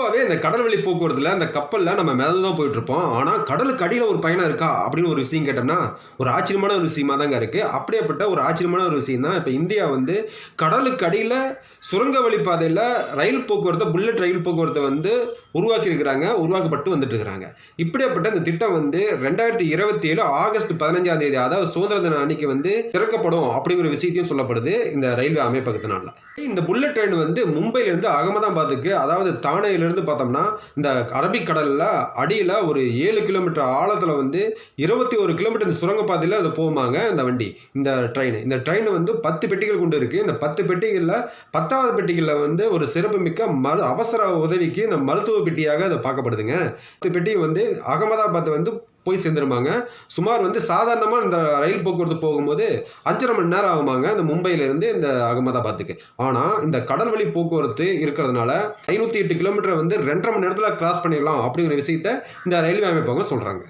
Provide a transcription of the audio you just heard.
பொதுவாகவே இந்த கடல் வழி போக்குவரத்தில் அந்த கப்பலில் நம்ம மேலே தான் போயிட்டு இருப்போம். ஆனால் கடலுக்கு அடியில் ஒரு பயணம் இருக்கா அப்படின்னு ஒரு விஷயம் கேட்டோம்னா ஒரு ஆச்சரியமான ஒரு விஷயமா தாங்க இருக்குது. அப்படியேப்பட்ட ஒரு ஆச்சரியமான ஒரு விஷயம் தான் இப்போ இந்தியா வந்து கடலுக்கு அடியில் சுரங்க வழி பாதையில் ரயில் போக்குவரத்தை புல்லட் ரயில் போக்குவரத்தை வந்து உருவாக்கப்பட்டு வந்துட்டு இருக்கிறாங்க. இப்படியாப்பட்ட இந்த திட்டம் வந்து 2027 ஆகஸ்ட் 15ஆம் தேதி, அதாவது சுதந்திர தின அன்னைக்கு வந்து திறக்கப்படும் அப்படிங்கிற விஷயத்தையும் சொல்லப்படுது இந்த ரயில்வே அமைப்பகத்தினால. இந்த புல்லட் ட்ரெயின் வந்து மும்பையிலிருந்து அகமதாபாத்துக்கு, அதாவது தானேயிலிருந்து பார்த்தோம்னா இந்த அரபிக் கடல்ல அடியில் ஒரு 7 கிலோமீட்டர் ஆழத்தில் வந்து 21 கிலோமீட்டர் இந்த சுரங்கப்பாதையில் அது போகுமாங்க இந்த வண்டி. இந்த ட்ரெயின் வந்து 10 பெட்டிகள் கொண்டு இருக்கு. இந்த 10 பெட்டிகளில் 10வது பெட்டிகளில் வந்து ஒரு சிறப்புமிக்க அவசர உதவிக்கு இந்த மருத்துவ பெட்டியாக அதை பார்க்கப்படுதுங்க. இந்த பெட்டி வந்து அகமதாபாத் வந்து போய் சேர்ந்துருமாங்க. சுமார் வந்து சாதாரணமாக இந்த ரயில் போக்குவரத்து போகும்போது 5.5 மணி நேரம் ஆகுமாங்க இந்த மும்பையிலேருந்து இந்த அகமதாபாத்துக்கு. ஆனால் இந்த கடல் வழி போக்குவரத்து இருக்கிறதுனால 508 கிலோமீட்டரை வந்து 2.5 மணி நேரத்தில் கிராஸ் பண்ணிடலாம் அப்படிங்கிற விஷயத்த இந்த ரயில்வே அமைப்பவங்க சொல்கிறாங்க.